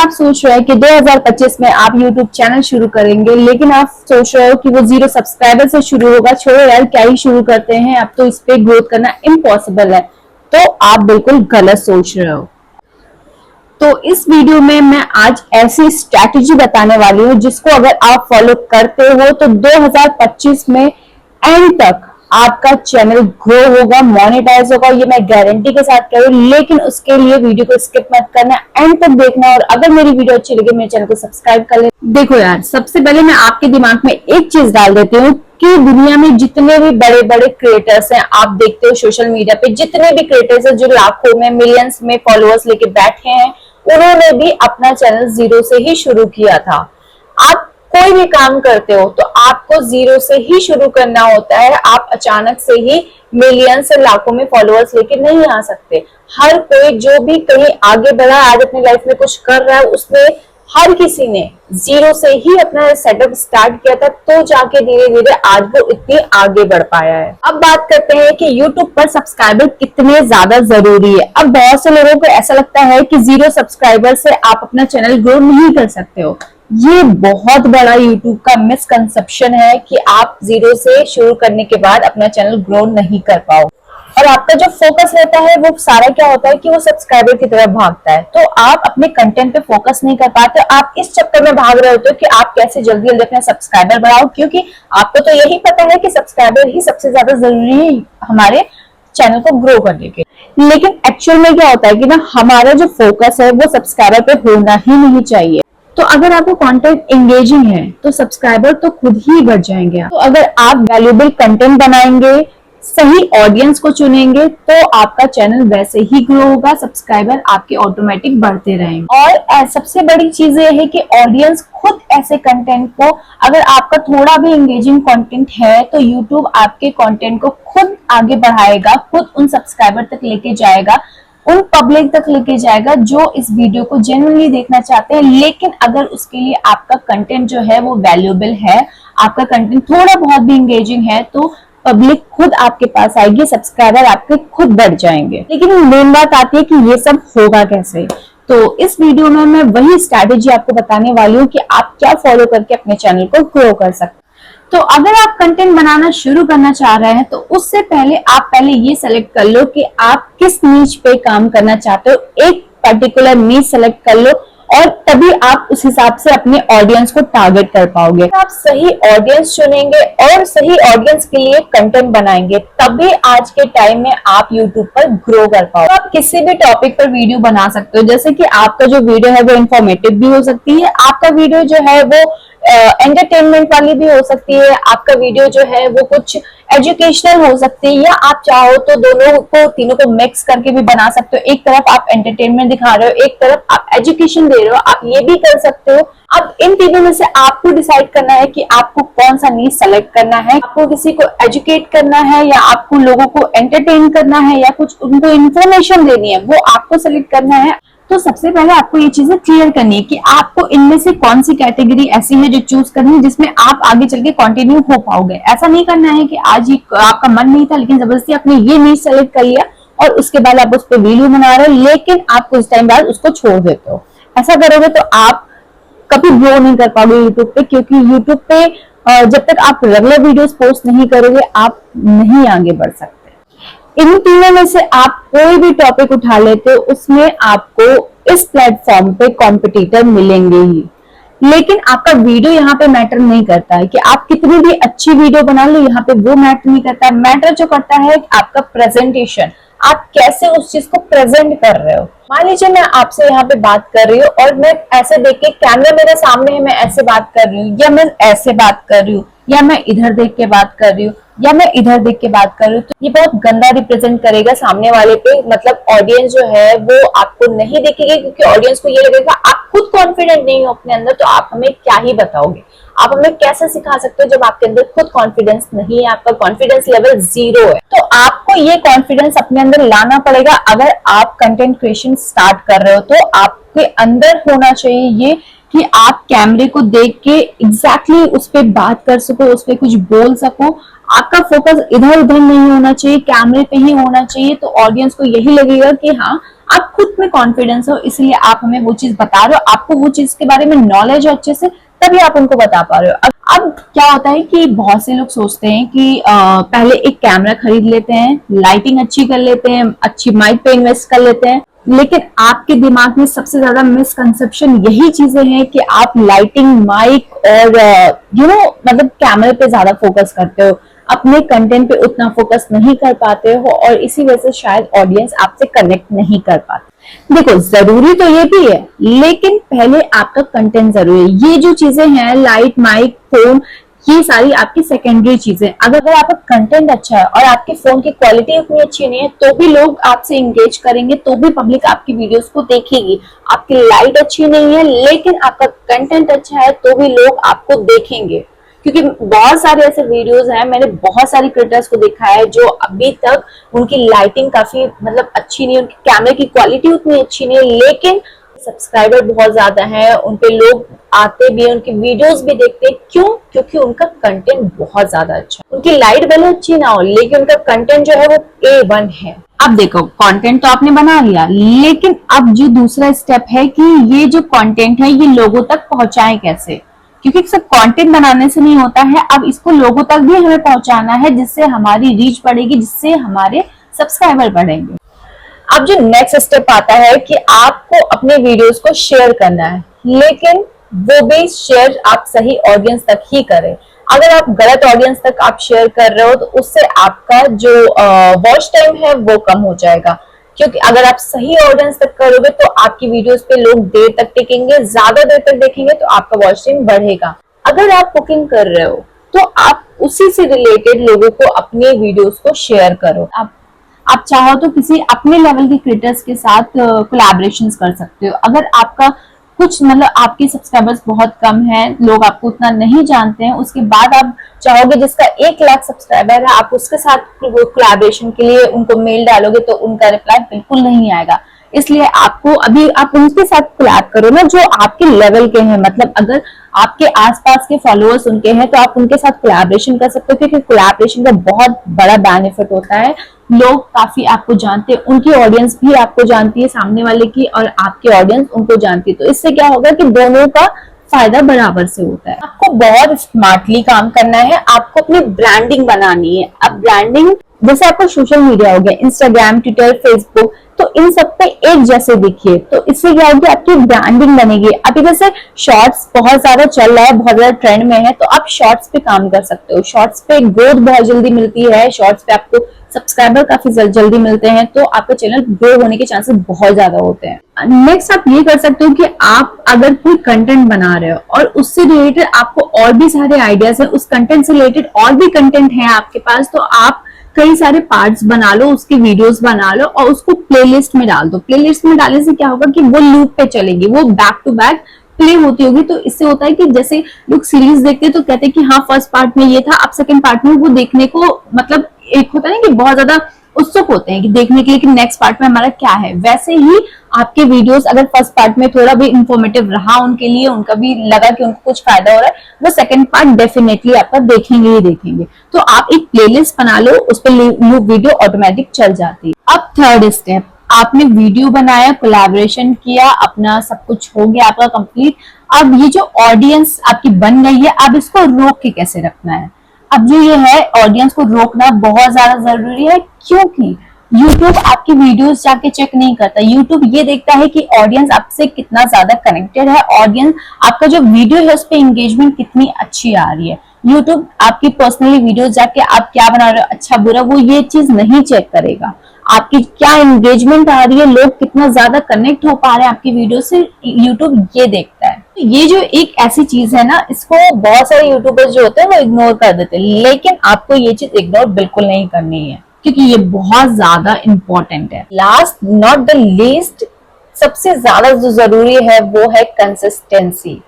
आप सोच रहे हैं कि 2025 में आप YouTube चैनल शुरू करेंगे, लेकिन आप सोच रहे हो कि वो 0 सब्सक्राइबर से शुरू होगा, छोड़ो यार क्या ही शुरू करते हैं, अब तो इस पे ग्रोथ करना इम्पॉसिबल है, तो आप बिल्कुल गलत सोच रहे हो। तो इस वीडियो में मैं आज ऐसी स्ट्रैटेजी बताने वाली हूँ जिसको अगर आप फॉलो करते हो तो 2025 में एंड तक आपका चैनल ग्रो होगा, मोनेटाइज होगा, ये मैं गारंटी के साथ कह रही हूँ। लेकिन उसके लिए वीडियो को स्किप मत करना, एंड तक देखना, और अगर मेरी वीडियो अच्छी लगे मेरे चैनल को सब्सक्राइब कर ले। देखो यार, सबसे पहले मैं आपके दिमाग में एक चीज डाल देती हूँ कि दुनिया में जितने भी बड़े बड़े क्रिएटर्स हैं, आप देखते हो सोशल मीडिया पे जितने भी क्रिएटर्स हैं जो लाखों में, मिलियंस में फॉलोअर्स लेके बैठे हैं, उन्होंने भी अपना चैनल 0 से ही शुरू किया था। आप कोई भी काम करते हो तो आपको 0 से ही शुरू करना होता है। आप अचानक से ही मिलियन से लाखों में फॉलोअर्स लेके नहीं आ सकते। हर कोई जो भी कहीं आगे बढ़ा, आज अपनी लाइफ में कुछ कर रहा है, उसने हर किसी ने 0 से ही अपना सेटअप स्टार्ट किया था, तो जाके धीरे धीरे आज वो इतनी आगे बढ़ पाया है। अब बात करते हैं कि YouTube पर सब्सक्राइबर कितने ज्यादा जरूरी है। अब बहुत से लोगों को ऐसा लगता है कि 0 सब्सक्राइबर से आप अपना चैनल ग्रो नहीं कर सकते हो। ये बहुत बड़ा YouTube का मिसकंसेप्शन है कि आप 0 से शुरू करने के बाद अपना चैनल ग्रो नहीं कर पाओ, और आपका जो फोकस रहता है वो सारा क्या होता है कि वो सब्सक्राइबर की तरफ भागता है। तो आप अपने कंटेंट पे फोकस नहीं कर पाते, आप इस चक्कर में भाग रहे होते हो कि आप कैसे जल्दी जल्दी अपने सब्सक्राइबर बढ़ाओ, क्योंकि आपको तो यही पता है कि सब्सक्राइबर ही सबसे ज्यादा जरूरी है हमारे चैनल को ग्रो करने के। लेकिन एक्चुअल में क्या होता है कि ना, हमारा जो फोकस है वो सब्सक्राइबर पे होना ही नहीं चाहिए। तो अगर आपको कंटेंट एंगेजिंग है तो सब्सक्राइबर तो खुद ही बढ़ जाएंगे। तो अगर आप वैल्यूएबल कंटेंट बनाएंगे, सही ऑडियंस को चुनेंगे, तो आपका चैनल वैसे ही ग्रो होगा, सब्सक्राइबर आपके ऑटोमेटिक बढ़ते रहेंगे। और सबसे बड़ी चीज ये है कि ऑडियंस खुद ऐसे कंटेंट को, अगर आपका थोड़ा भी एंगेजिंग कंटेंट है तो यूट्यूब आपके कंटेंट को खुद आगे बढ़ाएगा, खुद उन सब्सक्राइबर तक लेके जाएगा, उन पब्लिक तक लेके जाएगा जो इस वीडियो को जेन्युइनली देखना चाहते हैं। लेकिन अगर उसके लिए आपका कंटेंट जो है वो वैल्यूएबल है, आपका कंटेंट थोड़ा बहुत भी एंगेजिंग है, तो पब्लिक खुद आपके पास आएगी, सब्सक्राइबर आपके खुद बढ़ जाएंगे। लेकिन मेन बात आती है कि ये सब होगा कैसे। तो इस वीडियो में मैं वही स्ट्रैटेजी आपको बताने वाली हूँ कि आप क्या फॉलो करके अपने चैनल को ग्रो कर सकते हैं। तो अगर आप कंटेंट बनाना शुरू करना चाह रहे हैं तो उससे पहले आप ये सेलेक्ट कर लो कि आप किस नीच पे काम करना चाहते हो। एक पर्टिकुलर नीच सेलेक्ट कर लो और तभी आप उस हिसाब से अपने ऑडियंस को टारगेट कर पाओगे। आप सही ऑडियंस चुनेंगे और सही ऑडियंस के लिए कंटेंट बनाएंगे, तभी आज के टाइम में आप यूट्यूब पर ग्रो कर पाओगे। तो आप किसी भी टॉपिक पर वीडियो बना सकते हो, जैसे कि आपका जो वीडियो है वो इंफॉर्मेटिव भी हो सकती है, आपका वीडियो जो है वो एंटरटेनमेंट वाली भी हो सकती है, आपका वीडियो जो है वो कुछ एजुकेशनल हो सकती है, या आप चाहो तो दोनों को, तीनों को मिक्स करके भी बना सकते हो। एक तरफ आप एंटरटेनमेंट दिखा रहे हो, एक तरफ आप एजुकेशन दे रहे हो, आप ये भी कर सकते हो। अब इन तीनों में से आपको डिसाइड करना है कि आपको कौन सा नीश सेलेक्ट करना है। आपको किसी को एजुकेट करना है, या आपको लोगों को एंटरटेन करना है, या कुछ उनको इन्फॉर्मेशन देनी है, वो आपको सेलेक्ट करना है। तो सबसे पहले आपको ये चीजें क्लियर करनी है कि आपको इनमें से कौन सी कैटेगरी ऐसी है जो चूज करनी है जिसमें आप आगे चल के कंटिन्यू हो पाओगे। ऐसा नहीं करना है कि आज ही आपका मन नहीं था लेकिन जबरदस्ती आपने ये नीश सेलेक्ट कर लिया और उसके बाद आप उस पर वीडियो बना रहे हो, लेकिन आप कुछ टाइम बाद उसको छोड़ देते हो। ऐसा करोगे तो आप कभी ग्रो नहीं कर पाओगे यूट्यूब पे, क्योंकि यूट्यूब पे जब तक आप रेगुलर वीडियोस पोस्ट नहीं करोगे आप नहीं आगे बढ़ सकते। इन तीनों में से आप कोई भी टॉपिक उठा लेते हो, उसमें आपको इस प्लेटफॉर्म पे कॉम्पिटिटर मिलेंगे ही। लेकिन आपका वीडियो यहाँ पे मैटर नहीं करता है कि आप कितनी भी अच्छी वीडियो बना लो, यहाँ पे वो मैटर नहीं करता है। मैटर जो करता है आपका प्रेजेंटेशन, आप कैसे उस चीज को प्रेजेंट कर रहे हो। मान लीजिए मैं आपसे यहाँ पे बात कर रही हूँ और मैं ऐसे देख के, कैमरा मेरे सामने है, मैं ऐसे बात कर रही हूँ, या मैं ऐसे बात कर रही हूँ, या मैं इधर देख के बात कर रही हूँ, या मैं इधर देख के बात कर रही हूँ, तो ये बहुत गंदा रिप्रेजेंट करेगा सामने वाले पे। मतलब ऑडियंस जो है वो आपको नहीं देखेगी, क्योंकि ऑडियंस को ये लगेगा आप खुद कॉन्फिडेंट नहीं हो अपने अंदर, तो आप हमें क्या ही बताओगे, आप हमें कैसे सिखा सकते हो जब आपके अंदर खुद कॉन्फिडेंस नहीं है, आपका कॉन्फिडेंस लेवल 0 है। तो आपको ये कॉन्फिडेंस अपने अंदर लाना पड़ेगा। अगर आप कंटेंट क्रिएशन स्टार्ट कर रहे हो तो आपके अंदर होना चाहिए ये कि आप कैमरे को देख के एग्जैक्टली उस पर बात कर सको, उस पर कुछ बोल सको। आपका फोकस इधर उधर नहीं होना चाहिए, कैमरे पे ही होना चाहिए। तो ऑडियंस को यही लगेगा कि हाँ आप खुद में कॉन्फिडेंस हो, इसलिए आप हमें वो चीज बता रहे हो, आपको वो चीज के बारे में नॉलेज है अच्छे से, तभी आप उनको बता पा रहे हो। अब क्या होता है कि बहुत से लोग सोचते हैं कि पहले एक कैमरा खरीद लेते हैं, लाइटिंग अच्छी कर लेते हैं, अच्छी माइक पे इन्वेस्ट कर लेते हैं, लेकिन आपके दिमाग में सबसे ज्यादा मिसकंसेप्शन यही चीजें हैं कि आप लाइटिंग, माइक और मतलब कैमरे पे ज्यादा फोकस करते हो, अपने कंटेंट पे उतना फोकस नहीं कर पाते हो, और इसी वजह से शायद ऑडियंस आपसे कनेक्ट नहीं कर पाती। देखो, जरूरी तो ये भी है, लेकिन पहले आपका कंटेंट जरूरी है। ये जो चीजें हैं, लाइट, माइक, फोन, ये सारी आपकी सेकेंडरी चीजें। अगर आपका कंटेंट अच्छा है और आपके फोन की क्वालिटी उतनी अच्छी नहीं है, तो भी लोग आपसे इंगेज करेंगे, तो भी पब्लिक आपकी वीडियोस को देखेगी। आपकी लाइट अच्छी नहीं है लेकिन आपका कंटेंट अच्छा है, तो भी लोग आपको देखेंगे। क्योंकि बहुत सारे ऐसे वीडियोस हैं, मैंने बहुत सारी क्रिएटर्स को देखा है जो अभी तक उनकी लाइटिंग काफी मतलब अच्छी नहीं है, उनकी कैमरे की क्वालिटी उतनी अच्छी नहीं है, लेकिन सब्सक्राइबर बहुत ज्यादा है, उनपे लोग आते भी हैं, उनकी वीडियोस भी देखते हैं। क्यों? क्योंकि उनका कंटेंट बहुत ज्यादा अच्छा है। उनकी लाइट भले अच्छी ना हो, लेकिन उनका कंटेंट जो है वो A1 है। अब देखो, कंटेंट तो आपने बना लिया, लेकिन अब जो दूसरा स्टेप है कि ये जो कंटेंट है ये लोगों तक पहुंचाएं कैसे, क्योंकि सिर्फ कंटेंट बनाने से नहीं होता है, अब इसको लोगों तक भी हमें पहुंचाना है, जिससे हमारी रीच बढ़ेगी, जिससे हमारे सब्सक्राइबर बढ़ेंगे। अब जो नेक्स्ट स्टेप आता है कि आपको अपने वीडियोस को शेयर करना है, लेकिन वो भी शेयर आप सही ऑडियंस तक ही करें। अगर आप गलत ऑडियंस तक आप शेयर कर रहे हो, तो उससे आपका जो वॉच टाइम है वो कम हो जाएगा। क्योंकि अगर आप सही ऑडियंस तक करोगे तो आपकी वीडियोस पे लोग देर तक टिकेंगे, ज्यादा देर तक देखेंगे, तो आपका वॉच टाइम बढ़ेगा। अगर आप कुकिंग कर रहे हो तो आप उसी से रिलेटेड लोगों को अपने वीडियोस को शेयर करो। आप चाहो तो किसी अपने लेवल के क्रिएटर्स के साथ कोलैबोरेशंस कर सकते हो। अगर आपका कुछ मतलब आपके सब्सक्राइबर्स बहुत कम हैं, लोग आपको उतना नहीं जानते हैं, उसके बाद आप चाहोगे जिसका 1 लाख सब्सक्राइबर है, आप उसके साथ कोलैबोरेशन के लिए उनको मेल डालोगे, तो उनका रिप्लाई बिल्कुल नहीं आएगा। इसलिए आपको अभी आप उनके साथ कोलैब करो ना जो आपके लेवल के हैं। मतलब अगर आपके आसपास के फॉलोअर्स उनके हैं, तो आप उनके साथ कोलैबोरेशन कर सकते हो, क्योंकि कोलैबोरेशन का बहुत बड़ा बेनिफिट होता है। लोग काफी आपको जानते हैं, उनकी ऑडियंस भी आपको जानती है सामने वाले की, और आपकी ऑडियंस उनको जानती है, तो इससे क्या होगा कि दोनों का फायदा बराबर से होता है। आपको बहुत स्मार्टली काम करना है, आपको अपनी ब्रांडिंग बनानी है। अब ब्रांडिंग जैसे आपका सोशल मीडिया हो गया, इंस्टाग्राम, ट्विटर, फेसबुक, तो इन सब पे एक जैसे दिखिए, तो इससे क्या होगी, आपकी ब्रांडिंग बनेगी। अभी जैसे शॉर्ट्स बहुत ज्यादा चल रहा है, बहुत ज्यादा ट्रेंड में है, तो आप शॉर्ट्स पे काम कर सकते हो। शॉर्ट्स पे ग्रोथ बहुत जल्दी मिलती है, शॉर्ट्स पे आपको सब्सक्राइबर काफी जल्दी मिलते हैं, तो आपका चैनल ग्रो होने के चांसेस बहुत ज्यादा होते हैं। नेक्स्ट आप ये कर सकते हो कि आप अगर कोई कंटेंट बना रहे हो और उससे रिलेटेड आपको और भी सारे आइडियाज है, उस कंटेंट से रिलेटेड और भी कंटेंट है आपके पास, तो आप कई सारे पार्ट्स बना लो, उसकी वीडियोस बना लो और उसको प्लेलिस्ट में डाल दो। प्लेलिस्ट में डालने से क्या होगा कि वो लूप पे चलेगी, वो बैक टू बैक प्ले होती होगी। तो इससे होता है कि जैसे लोग सीरीज देखते हैं तो कहते हैं कि हाँ फर्स्ट पार्ट में ये था, अब सेकंड पार्ट में वो देखने को मतलब एक होता है ना कि बहुत ज्यादा उत्सुक होते हैं कि देखने के लिए कि नेक्स्ट पार्ट में हमारा क्या है। वैसे ही आपके वीडियोस अगर फर्स्ट पार्ट में थोड़ा भी इंफॉर्मेटिव रहा उनके लिए, उनका भी लगा कि उनको कुछ फायदा हो रहा है, वो सेकंड पार्ट डेफिनेटली आपका देखेंगे ही देखेंगे। तो आप एक प्लेलिस्ट बना लो, उस पर लूप वीडियो ऑटोमेटिक चल जाती है। अब थर्ड स्टेप, आपने वीडियो बनाया, कोलैबोरेशन किया, अपना सब कुछ हो गया आपका कंप्लीट। अब ये जो ऑडियंस आपकी बन गई है, अब इसको रोक के कैसे रखना है। अब जो ये है ऑडियंस को रोकना बहुत ज्यादा जरूरी है, क्योंकि YouTube आपकी वीडियोस जाके चेक नहीं करता। YouTube ये देखता है कि ऑडियंस आपसे कितना ज्यादा कनेक्टेड है, ऑडियंस आपका जो वीडियो है उस पर एंगेजमेंट कितनी अच्छी आ रही है। YouTube आपकी पर्सनली वीडियोस जाके आप क्या बना रहे हो, अच्छा बुरा, वो ये चीज नहीं चेक करेगा। आपकी क्या एंगेजमेंट आ रही है, लोग कितना ज्यादा कनेक्ट हो पा रहे हैं आपकी वीडियो से, YouTube ये देखता है। तो ये जो एक ऐसी चीज है ना, इसको बहुत सारे यूट्यूबर्स जो होते हैं वो इग्नोर कर देते हैं, लेकिन आपको ये चीज इग्नोर बिल्कुल नहीं करनी है, क्योंकि ये बहुत ज्यादा इंपॉर्टेंट है। लास्ट नॉट द लीस्ट, सबसे ज्यादा जो जरूरी है वो है कंसिस्टेंसी।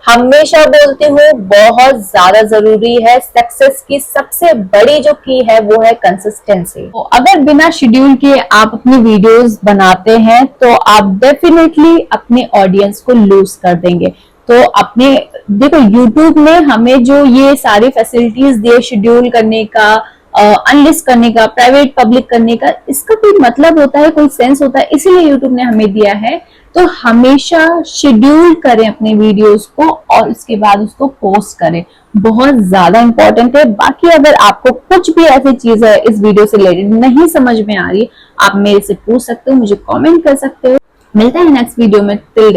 हमेशा बोलती हूँ, बहुत ज्यादा जरूरी है। सक्सेस की सबसे बड़ी जो की है वो है कंसिस्टेंसी। तो अगर बिना शेड्यूल के आप अपनी वीडियोस बनाते हैं तो आप डेफिनेटली अपने ऑडियंस को लूज कर देंगे। तो अपने देखो, यूट्यूब ने हमें जो ये सारी फैसिलिटीज दिए शेड्यूल करने का, अनलिस्ट करने का, प्राइवेट पब्लिक करने का, इसका कोई मतलब होता है, कोई सेंस होता है? इसीलिए यूट्यूब ने हमें दिया है। तो हमेशा शेड्यूल करें अपने वीडियोस को और उसके बाद उसको पोस्ट करें, बहुत ज्यादा इंपॉर्टेंट है। बाकी अगर आपको कुछ भी ऐसी चीज है इस वीडियो से रिलेटेड नहीं समझ में आ रही, आप मेरे से पूछ सकते हो, मुझे कमेंट कर सकते हो। मिलते हैं नेक्स्ट वीडियो में। टिल